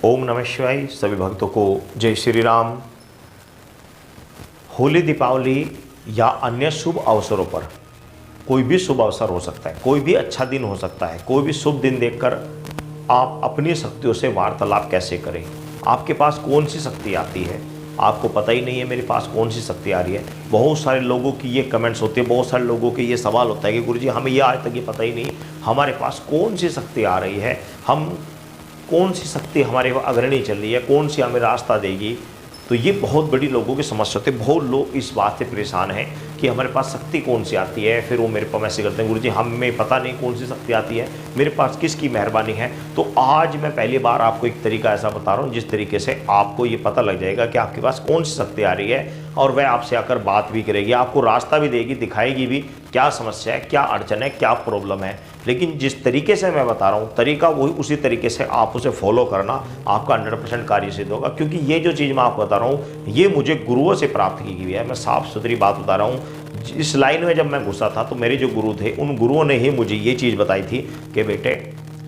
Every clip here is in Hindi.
ओम नमः शिवाय। सभी भक्तों को जय श्री राम। होली, दीपावली या अन्य शुभ अवसरों पर कोई भी शुभ अवसर हो सकता है, कोई भी अच्छा दिन हो सकता है, कोई भी शुभ दिन देखकर आप अपनी शक्तियों से वार्तालाप कैसे करें। आपके पास कौन सी शक्ति आती है, आपको पता ही नहीं है मेरे पास कौन सी शक्ति आ रही है। बहुत सारे लोगों की ये कमेंट्स होते हैं, बहुत सारे लोगों के ये सवाल होता है कि गुरुजी हमें ये आज तक ये पता ही नहीं हमारे पास कौन सी शक्ति आ रही है, हम कौन सी शक्ति हमारे अग्रणी चल रही है, कौन सी हमें रास्ता देगी। तो ये बहुत बड़ी लोगों की समस्या होती है। बहुत लोग इस बात से परेशान हैं कि हमारे पास शक्ति कौन सी आती है। फिर वो मेरे पास मैसेज करते हैं, गुरुजी हमें पता नहीं कौन सी शक्ति आती है, मेरे पास किसकी मेहरबानी है। तो आज मैं पहली बार आपको एक तरीका ऐसा बता रहा हूँ जिस तरीके से आपको ये पता लग जाएगा कि आपके पास कौन सी शक्ति आ रही है, और वह आपसे आकर बात भी करेगी, आपको रास्ता भी देगी, दिखाएगी भी क्या समस्या है, क्या अड़चन है, क्या प्रॉब्लम है। लेकिन जिस तरीके से मैं बता रहा हूँ तरीका वही, उसी तरीके से आप उसे फॉलो करना, आपका 100% कार्य सिद्ध होगा। क्योंकि ये जो चीज़ मैं आपको बता रहा हूँ ये मुझे गुरुओं से प्राप्त की गई है। मैं साफ सुथरी बात बता रहा हूँ। इस लाइन में जब मैं घुसा था तो मेरे जो गुरु थे उन गुरुओं ने ही मुझे ये चीज़ बताई थी कि बेटे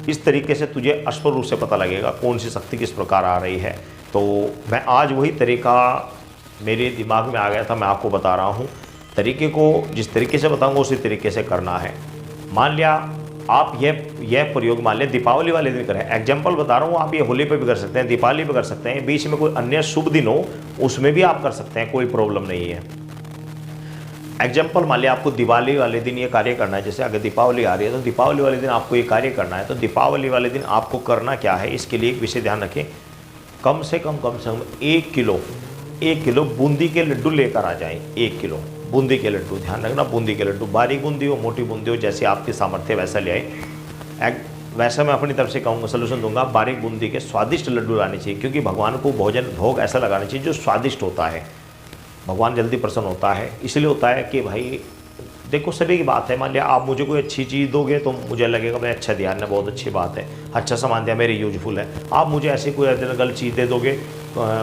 इस तरीके से तुझे स्पष्ट रूप से पता लगेगा कौन सी शक्ति किस प्रकार आ रही है। तो मैं आज वही तरीका मेरे दिमाग में आ गया था, मैं आपको बता रहा हूँ। तरीके को जिस तरीके से बताऊँगा उसी तरीके से करना है। मान लिया आप यह प्रयोग मान लें दीपावली वाले दिन करें। एग्जाम्पल बता रहा हूँ, आप ये होली पे भी कर सकते हैं, दीपावली पे कर सकते हैं, बीच में कोई अन्य शुभ दिन हो उसमें भी आप कर सकते हैं, कोई प्रॉब्लम नहीं है। एग्जाम्पल मान लिया आपको दिवाली वाले दिन ये कार्य करना है। जैसे अगर दीपावली आ रही है तो दीपावली वाले दिन आपको ये कार्य करना है। तो दीपावली वाले दिन आपको करना क्या है, इसके लिए एक विषय ध्यान रखें। कम से कम 1 किलो बूंदी के लड्डू लेकर आ जाएं। 1 किलो बूंदी के लड्डू, ध्यान रखना बूंदी के लड्डू, बारीक बूंदी हो मोटी बूंदी हो जैसे आपकी सामर्थ्य वैसा ले आए। वैसा मैं अपनी तरफ से कहूँगा, सोल्यूशन दूंगा। बारीक बूंदी के स्वादिष्ट लड्डू लाने चाहिए, क्योंकि भगवान को भोग ऐसा लगाना चाहिए जो स्वादिष्ट होता है। भगवान जल्दी प्रसन्न होता है। इसलिए होता है कि भाई देखो सभी की बात है, मान लिया आप मुझे कोई अच्छी चीज़ दोगे तो मुझे लगेगा भाई अच्छा दिया ना, बहुत अच्छी बात है, अच्छा सामान दिया, मेरे यूजफुल है। आप मुझे ऐसी कोई गलत चीज़ दे दोगे,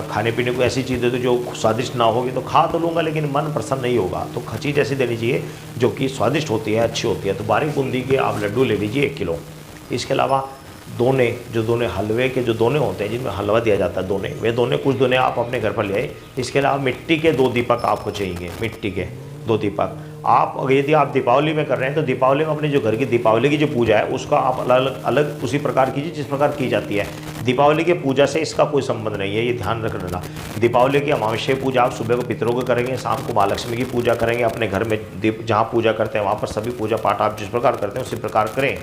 खाने पीने को ऐसी चीज़ दे दो जो स्वादिष्ट ना होगी तो खा तो लूँगा लेकिन मन प्रसन्न नहीं होगा। तो चीज़ ऐसी देनी चाहिए जो कि स्वादिष्ट होती है, अच्छी होती है। तो बारीक बूंदी के आप लड्डू ले लीजिए 1 किलो। इसके अलावा दोने हलवे के जो दोने होते हैं जिनमें हलवा दिया जाता है, दोने, वे दोने कुछ दोने आप अपने घर पर ले आए। इसके अलावा मिट्टी के 2 दीपक आपको चाहिए, मिट्टी के 2 दीपक। आप अगर यदि आप दीपावली में कर रहे हैं तो दीपावली में अपने जो घर की दीपावली की जो पूजा है उसका आप अलग उसी प्रकार कीजिए जिस प्रकार की जाती है। दीपावली की पूजा से इसका कोई संबंध नहीं है, ये ध्यान रख लेना। दीपावली की अमावस्या पूजा आप सुबह को पितरों को करेंगे, शाम को माँ लक्ष्मी की पूजा करेंगे। अपने घर में जहाँ पूजा करते हैं वहाँ पर सभी पूजा पाठ आप जिस प्रकार करते हैं उसी प्रकार करें,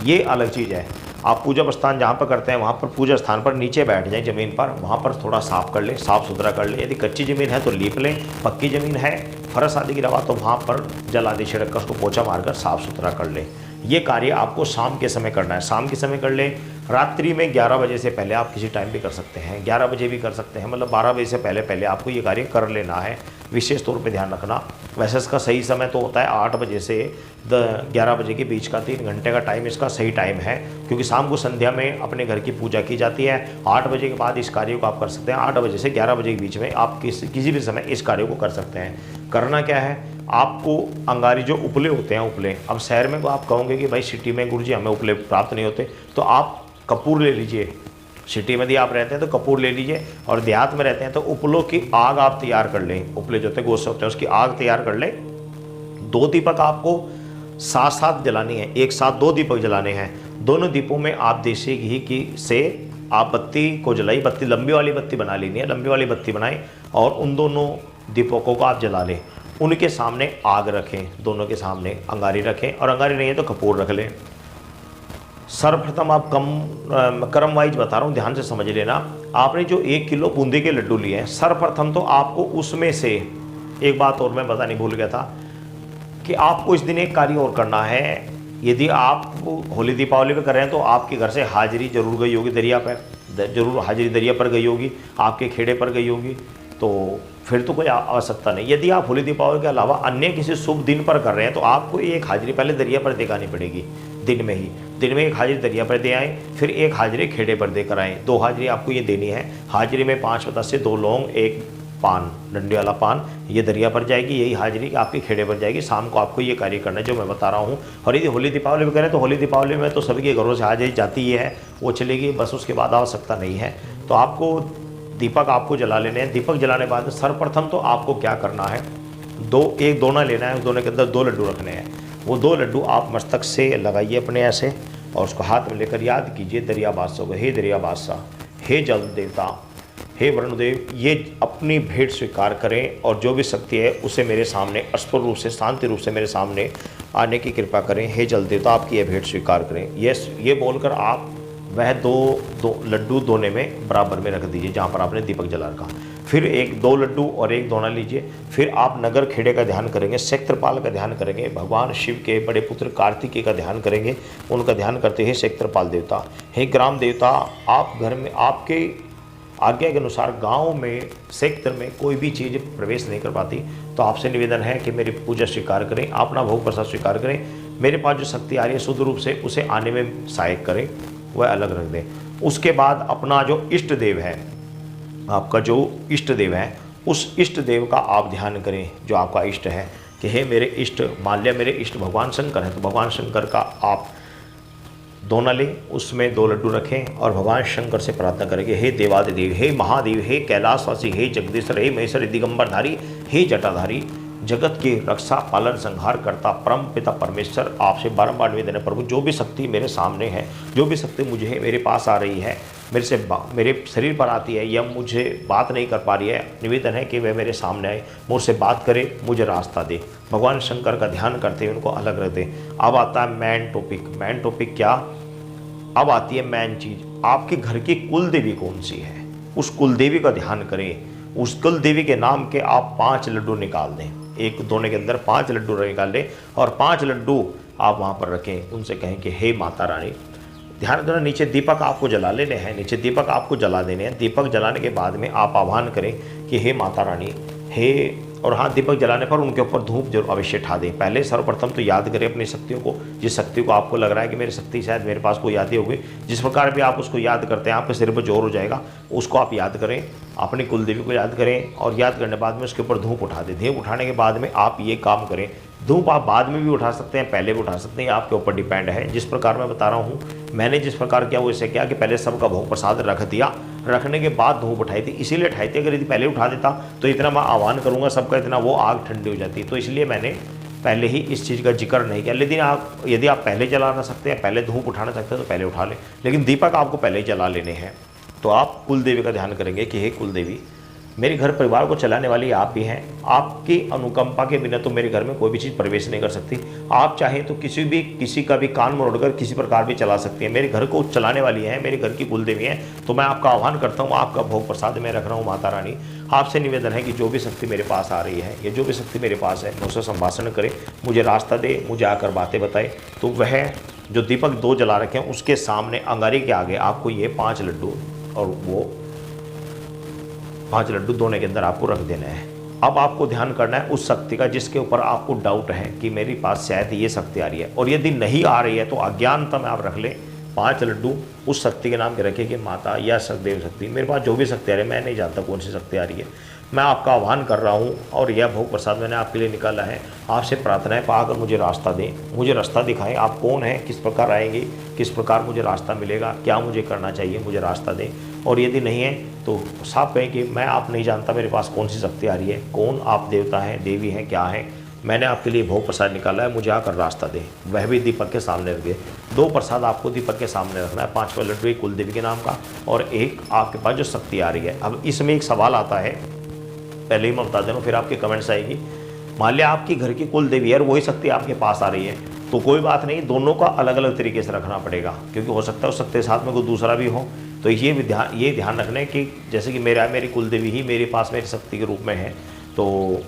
ये अलग चीज़ है। आप पूजा स्थान जहाँ पर करते हैं वहाँ पर पूजा स्थान पर नीचे बैठ जाएं ज़मीन पर, वहाँ पर थोड़ा साफ कर लें, साफ़ सुथरा कर लें। यदि कच्ची ज़मीन है तो लीप लें, पक्की ज़मीन है फरस आदि की रवा तो वहाँ पर जल आदि छिड़क कर उसको पोछा मारकर साफ़ सुथरा कर लें। ये कार्य आपको शाम के समय करना है, शाम के समय कर लें। रात्रि में 11 बजे से पहले आप किसी टाइम भी कर सकते हैं, 11 बजे भी कर सकते हैं, मतलब 12 बजे से पहले आपको ये कार्य कर लेना है। विशेष तौर पे ध्यान रखना। वैसे इसका सही समय तो होता है 8 बजे से 11 बजे के बीच का, 3 घंटे का टाइम इसका सही टाइम है। क्योंकि शाम को संध्या में अपने घर की पूजा की जाती है। 8 बजे के बाद इस कार्य को आप कर सकते हैं। 8 बजे से 11 बजे के बीच में आप किसी भी समय इस कार्य को कर सकते हैं। करना क्या है, आपको अंगारी जो उपले होते हैं, उपले, अब शहर में तो आप कहोगे कि भाई सिटी में गुरुजी हमें उपले प्राप्त नहीं होते, तो आप कपूर ले लीजिए। सिटी में यदि आप रहते हैं तो कपूर ले लीजिए, और देहात में रहते हैं तो उपलों की आग आप तैयार कर लें। उपले जो होते हैं गोश्त होते हैं उसकी आग तैयार कर लें। 2 दीपक आपको साथ साथ जलानी है, एक साथ 2 दीपक जलाने हैं। दोनों दीपों में आप देसी घी की से आप बत्ती को जलाई, बत्ती लंबी वाली बत्ती बना लेनी है, लंबी वाली बत्ती बनाएं और उन दोनों दीपकों को आप जला लें। उनके सामने आग रखें, दोनों के सामने अंगारी रखें, और अंगारी नहीं है तो कपूर रख लें। सर्वप्रथम आप क्रम वाइज बता रहा हूँ, ध्यान से समझ लेना। आपने जो 1 किलो बूंदी के लड्डू लिए हैं, सर्वप्रथम तो आपको उसमें से एक बात और मैं बतानी भूल गया था कि आपको इस दिन एक कार्य और करना है। यदि आप होली दीपावली पे कर रहे हैं तो आपके घर से हाजिरी जरूर गई होगी, दरिया पर जरूर हाजिरी दरिया पर गई होगी, आपके खेड़े पर गई होगी, तो फिर तो कोई आवश्यकता नहीं। यदि आप होली दीपावली के अलावा अन्य किसी शुभ दिन पर कर रहे हैं तो आपको एक हाजिरी पहले दरिया पर दिखानी पड़ेगी। दिन में एक हाजिरी दरिया पर दे आएँ, फिर एक हाजिरी खेड़े पर देकर आएँ। 2 हाजिरी आपको ये देनी है। हाजिरी में 5 पत्ता से 2 लौंग, 1 पान, डंडी वाला पान, ये दरिया पर जाएगी, यही हाजिरी कि आपके खेड़े पर जाएगी। शाम को आपको ये कार्य करना है जो मैं बता रहा हूँ। और यदि होली दीपावली में करें तो होली दीपावली में तो सभी के घरों से हाजिरी जाती ही है, वो चलेगी, बस उसके बाद आवश्यकता नहीं है। तो आपको दीपक आपको जला लेने हैं। दीपक जलाने के बाद सर्वप्रथम तो आपको क्या करना है, एक दोना लेना है, उस दोने के अंदर 2 लड्डू रखने हैं। वो 2 लड्डू आप मस्तक से लगाइए अपने ऐसे, और उसको हाथ में लेकर याद कीजिए दरिया बादशाह को, हे दरिया बादशाह, हे जल देवता, हे वरुणदेव, ये अपनी भेंट स्वीकार करें और जो भी शक्ति है उसे मेरे सामने अस्फुट रूप से, शांति रूप से मेरे सामने आने की कृपा करें। हे जल देवता, आपकी ये भेंट स्वीकार करें। ये बोलकर आप वह दो लड्डू दोने में बराबर में रख दीजिए जहाँ पर आपने दीपक जला रखा। फिर 2 लड्डू और 1 दोना लीजिए। फिर आप नगर खेड़े का ध्यान करेंगे, क्षेत्रपाल का ध्यान करेंगे, भगवान शिव के बड़े पुत्र कार्तिकेय का ध्यान करेंगे। उनका ध्यान करते हैं क्षेत्रपाल देवता, हे ग्राम देवता, आप घर में आपके आज्ञा के अनुसार गांव में, क्षेत्र में कोई भी चीज़ प्रवेश नहीं कर पाती, तो आपसे निवेदन है कि मेरी पूजा स्वीकार करें, अपना भोग प्रसाद स्वीकार करें। मेरे पास जो शक्ति आ रही है शुद्ध रूप से उसे आने में सहायक करें, वह अलग रख दें। उसके बाद अपना जो इष्ट देव है, आपका जो इष्ट देव है, उस इष्ट देव का आप ध्यान करें जो आपका इष्ट है, कि हे मेरे इष्ट, मान लिया मेरे इष्ट भगवान शंकर हैं, तो भगवान शंकर का आप दोना लें, उसमें 2 लड्डू रखें और भगवान शंकर से प्रार्थना करेंगे, हे देवादिदेव, हे महादेव, हे कैलाशवासी, हे जगदीश्वर, हे महेश्वर, दिगंबरधारी, हे जटाधारी, जगत के रक्षा पालन संहार करता परम पिता परमेश्वर, आपसे बारंबार निवेदन है प्रभु, जो भी शक्ति मेरे सामने है, जो भी शक्ति मुझे मेरे पास आ रही है, मेरे शरीर पर आती है या मुझे बात नहीं कर पा रही है, निवेदन है कि वह मेरे सामने आए, मुझसे बात करे, मुझे रास्ता दे। भगवान शंकर का ध्यान करते हुए उनको अलग रख दे। अब आता है मैन टॉपिक। मैन टॉपिक क्या, अब आती है मैन चीज, आपके घर की कुल देवी कौन सी है, उस कुल देवी का ध्यान करें। उस कुल देवी के नाम के आप 5 लड्डू निकाल दें, एक दोने के अंदर 5 लड्डू निकाल लें और 5 लड्डू आप वहाँ पर रखें। उनसे कहें कि हे माता रानी, ध्यान देना नीचे दीपक आपको जला लेने हैं, नीचे दीपक आपको जला देने हैं। दीपक जलाने के बाद में आप आह्वान करें कि हे माता रानी, हे, और हाँ, दीपक जलाने पर उनके ऊपर धूप जरूर अवश्य ठा दें। पहले सर्वप्रथम तो याद करें अपनी शक्तियों को, जिस शक्ति को आपको लग रहा है कि मेरी शक्ति शायद मेरे पास कोई यादें होगी, जिस प्रकार भी आप उसको याद करते हैं आपके सिर पर जोर हो जाएगा, उसको आप याद करें, अपनी कुल देवी को याद करें और याद करने के बाद में उसके ऊपर धूप उठा दें। धूप उठाने के बाद में आप ये काम करें, धूप आप बाद में भी उठा सकते हैं, पहले भी उठा सकते हैं, आपके ऊपर डिपेंड है। जिस प्रकार मैं बता रहा हूँ, मैंने जिस प्रकार किया वो इसे किया कि पहले सबका भोग प्रसाद रख दिया, रखने के बाद धूप उठाई थी, इसीलिए उठाई थी। अगर यदि पहले उठा देता तो इतना मैं आह्वान करूँगा सबका, इतना वो आग ठंडी हो जाती, तो इसलिए मैंने पहले ही इस चीज़ का जिक्र नहीं किया। लेकिन यदि आप पहले जलाना सकते हैं, पहले धूप उठाना सकते हैं तो पहले उठा लें, लेकिन दीपक आपको पहले ही जला लेने हैं। तो आप कुल देवी का ध्यान करेंगे कि हे कुल देवी, मेरे घर परिवार को चलाने वाली आप भी हैं, आपकी अनुकंपा के बिना तो मेरे घर में कोई भी चीज़ प्रवेश नहीं कर सकती। आप चाहें तो किसी का भी कान मोड़कर किसी प्रकार भी चला सकती है। मेरे घर को चलाने वाली है, मेरे घर की कुल देवी हैं, तो मैं आपका आह्वान करता हूँ, आपका भोग प्रसाद मैं रख रहा हूँ। माता रानी, आपसे निवेदन है कि जो भी शक्ति मेरे पास आ रही है या जो भी शक्ति मेरे पास है, मुझसे संभाषण करे, मुझे रास्ता दे, मुझे आकर बातें बताए। तो वह जो दीपक 2 जला रखे हैं उसके सामने अंगारी के आगे आपको ये 5 लड्डू और वो 5 लड्डू दोने के अंदर आपको रख देना है। अब आपको ध्यान करना है उस शक्ति का जिसके ऊपर आपको डाउट है कि मेरे पास शायद ये शक्ति आ रही है, और यदि नहीं आ रही है तो अज्ञानता में आप रख लें 5 लड्डू उस शक्ति के नाम के रखें कि माता या देव शक्ति, मेरे पास जो भी शक्ति आ रही है, मैं नहीं जानता कौन सी शक्ति आ रही है, मैं आपका आह्वान कर रहा हूँ और यह भोग प्रसाद मैंने आपके लिए निकाला है। आपसे प्रार्थना है पाकर मुझे रास्ता दें, मुझे रास्ता दिखाएं, आप कौन हैं, किस प्रकार आएंगे, किस प्रकार मुझे रास्ता मिलेगा, क्या मुझे करना चाहिए, मुझे रास्ता दें। और यदि नहीं है तो साफ कहें कि मैं आप नहीं जानता मेरे पास कौन सी शक्ति आ रही है, कौन आप देवता हैं, देवी हैं, क्या हैं, मैंने आपके लिए भोग प्रसाद निकाला है, मुझे आकर रास्ता दें। वह भी दीपक के सामने रख दे। 2 प्रसाद आपको दीपक के सामने रखना है, 5वां लड्डू एक कुल देवी के नाम का और एक आपके पास जो शक्ति आ रही है। अब इसमें एक सवाल आता है, पहले ही मैं बता दूँ फिर आपके कमेंट्स आएगी। मान लिया आपकी घर की कुल देवी है और वही शक्ति आपके पास आ रही है, तो कोई बात नहीं, दोनों का अलग अलग तरीके से रखना पड़ेगा, क्योंकि हो सकता है उस शक्ति के साथ में कोई दूसरा भी हो। तो ये ध्यान रखना है कि जैसे कि मेरी कुल देवी ही मेरे पास मेरी शक्ति के रूप में है, तो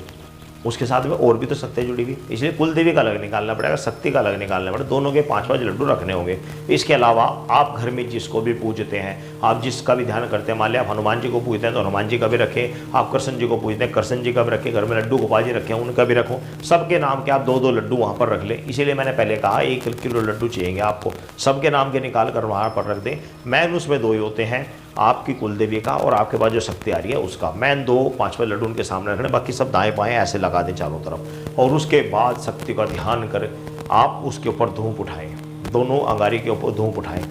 उसके साथ में और भी तो शक्ति जुड़ी हुई, इसलिए कुल देवी का अलग निकालना पड़ेगा, शक्ति का अलग निकालना पड़ेगा, दोनों के 5-5 लड्डू रखने होंगे। इसके अलावा आप घर में जिसको भी पूजते हैं, आप जिसका भी ध्यान करते हैं, मान लिया आप हनुमान जी को पूजते हैं तो हनुमान जी का भी रखें, आप कृष्ण जी को पूजते हैं कृष्ण जी का भी रखें, घर में लड्डू गोपाल जी रखें उनका भी रखो, सबके नाम के आप 2-2 लड्डू वहाँ पर रख लें। इसीलिए मैंने पहले कहा 1 किलो लड्डू चाहिए आपको, सबके नाम के निकाल कर वहाँ पर रख दें। मैन उसमें 2 ही होते हैं, आपकी कुल देवी का और आपके पास जो शक्ति आ रही है उसका। मैन 2 5वें लड्डू उनके सामने रखने, बाकी सब दाएं बाएं ऐसे लगा दें चारों तरफ। और उसके बाद शक्ति का ध्यान कर आप उसके ऊपर धूप उठाएं, दोनों अंगारी के ऊपर धूप उठाएं।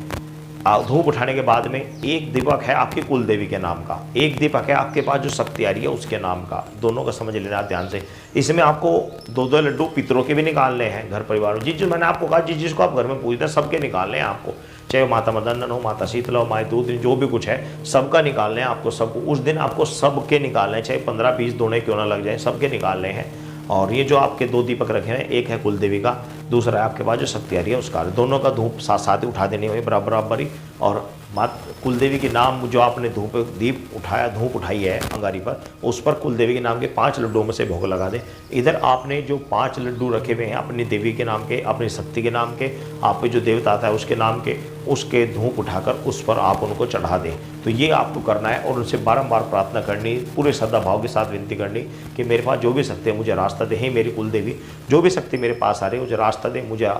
धूप उठाने के बाद में एक दीपक है आपकी कुल देवी के नाम का, एक दीपक है आपके पास जो शक्ति आ रही है उसके नाम का। दोनों का समझ लेना ध्यान से। इसमें आपको 2-2 लड्डू पितरों के भी निकालने हैं घर परिवार में। जिस मैंने आपको कहा जिसको आप घर में पूजते हैं सबके निकालने हैं आपको, चाहे माता मदन हो, माता शीतला हो, माई दूध, जो भी कुछ है सबका निकालने हैं आपको। सबको उस दिन आपको सबके निकालने हैं, चाहे 15-20 दोने क्यों ना लग जाए, सबके निकालने हैं। और ये जो आपके 2 दीपक रखे हैं, एक है कुल देवी का, दूसरा है आपके पास जो शक्ति आ रही है उसका। दोनों का धूप साथ साथ ही उठा देनी है बराबर बराबर ही। और मात कुल देवी के नाम जो आपने धूप उठाई है अंगारी पर, उस पर कुल देवी के नाम के 5 लड्डुओं में से भोग लगा दें। इधर आपने जो 5 लड्डू रखे हुए हैं अपनी देवी के नाम के, अपनी शक्ति के नाम के, आप पे जो देवता आता है उसके नाम के, उसके धूप उठाकर उस पर आप उनको चढ़ा दें। तो ये आपको करना है और उनसे बारंबार प्रार्थना करनी, पूरे श्रद्धा भाव के साथ विनती करनी कि मेरे पास जो भी शक्ति है मुझे रास्ता दे। हे मेरी कुल देवी, जो भी शक्ति मेरे पास आ रही है मुझे रास्ता दे, मुझे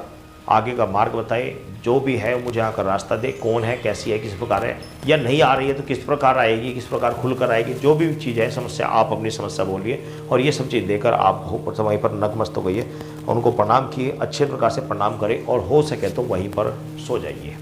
आगे का मार्ग बताए, जो भी है मुझे आकर रास्ता दे। कौन है, कैसी है, किस प्रकार है, या नहीं आ रही है तो किस प्रकार आएगी, किस प्रकार खुलकर आएगी, जो भी चीज़ है समस्या, आप अपनी समस्या बोलिए। और ये सब चीज़ देकर आप वहीं पर नतमस्तक होइए, उनको प्रणाम किए, अच्छे प्रकार से प्रणाम करें और हो सके तो वहीं पर सो जाइए।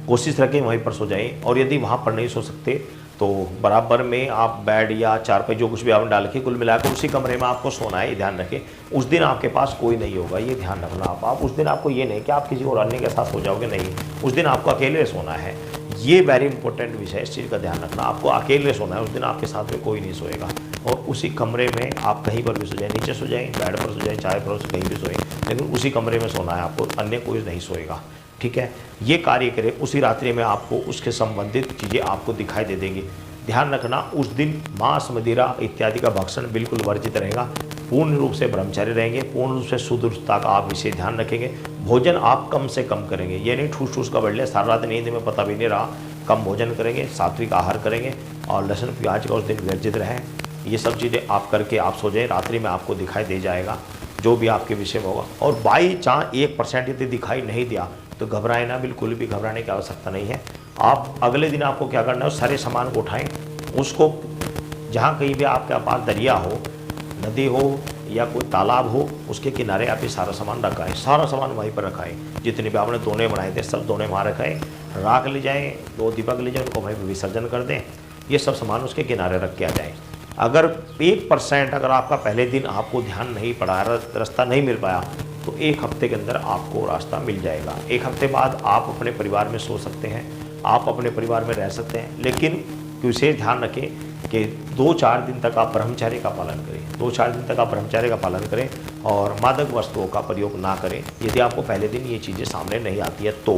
कोशिश रखें वहीं पर सो जाएं। और यदि वहाँ पर नहीं सो सकते तो बराबर में आप बेड या चारपाई जो कुछ भी आपने डाल के कुल मिलाकर उसी कमरे में आपको सोना है, ये ध्यान रखें। उस दिन आपके पास कोई नहीं होगा, ये ध्यान रखना आप उस दिन आपको ये नहीं कि आप किसी और अन्य के साथ सो जाओगे, नहीं, उस दिन आपको अकेले सोना है। ये वेरी इंपॉर्टेंट विषय है, इस चीज़ का ध्यान रखना। आपको अकेले सोना है, उस दिन आपके साथ में कोई नहीं सोएगा। और उसी कमरे में आप कहीं पर भी सो जाएं, नीचे सो जाएं, बेड पर सो जाएं, चाय पर कहीं भी सोएं, लेकिन उसी कमरे में सोना है आपको, अन्य कोई नहीं सोएगा। ठीक है, ये कार्य करें। उसी रात्रि में आपको उसके संबंधित चीज़ें आपको दिखाई दे देंगी। ध्यान रखना उस दिन मांस, मदिरा इत्यादि का भक्षण बिल्कुल वर्जित रहेगा। पूर्ण रूप से ब्रह्मचारी रहेंगे, पूर्ण रूप से शुद्धता का आप विषय ध्यान रखेंगे। भोजन आप कम से कम करेंगे, ये नहीं ठूस ठूस का बढ़ लिया, सारा रात नींद में पता भी नहीं रहा। कम भोजन करेंगे, सात्विक आहार करेंगे और लहसुन प्याज का उस दिन वर्जित रहें। ये सब चीज़ें आप करके आप सो जाएं, रात्रि में आपको दिखाई दे जाएगा जो भी आपके विषय में होगा। और बाई चांस 1% यदि दिखाई नहीं दिया तो घबराए ना, बिल्कुल भी घबराने की आवश्यकता नहीं है। आप अगले दिन आपको क्या करना है, उस सारे सामान को उठाएं, उसको जहाँ कहीं भी आपके पास दरिया हो, नदी हो या कोई तालाब हो, उसके किनारे आप ये सारा सामान रखाएं। सारा सामान वहीं पर रखाएं, जितने भी आपने दोने बनाए थे सब दोने वहाँ रखाएं। राख ले जाएं, 2 दीपक ले जाएं, उनको वहीं विसर्जन कर दें। ये सब सामान उसके किनारे रख के आ जाएँ। अगर 1% अगर आपका पहले दिन आपको ध्यान नहीं पड़ा, रास्ता नहीं मिल पाया, तो 1 हफ्ते के अंदर आपको रास्ता मिल जाएगा। 1 हफ्ते बाद आप अपने परिवार में सो सकते हैं, आप अपने परिवार में रह सकते हैं। लेकिन विशेष ध्यान रखें कि 2-4 दिन तक आप ब्रह्मचर्य का पालन करें, 2-4 दिन तक आप ब्रह्मचर्य का पालन करें और मादक वस्तुओं का प्रयोग ना करें। यदि आपको पहले दिन ये चीज़ें सामने नहीं आती है तो,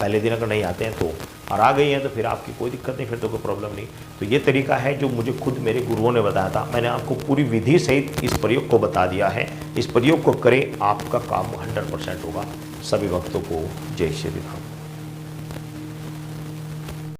पहले दिन अगर नहीं आते हैं तो, और आ गई हैं तो फिर आपकी कोई दिक्कत नहीं, फिर तो कोई प्रॉब्लम नहीं। तो ये तरीका है जो मुझे खुद मेरे गुरुओं ने बताया था, मैंने आपको पूरी विधि सहित इस प्रयोग को बता दिया है। इस प्रयोग को करें, आपका काम 100% होगा। सभी भक्तों को जय श्री राम।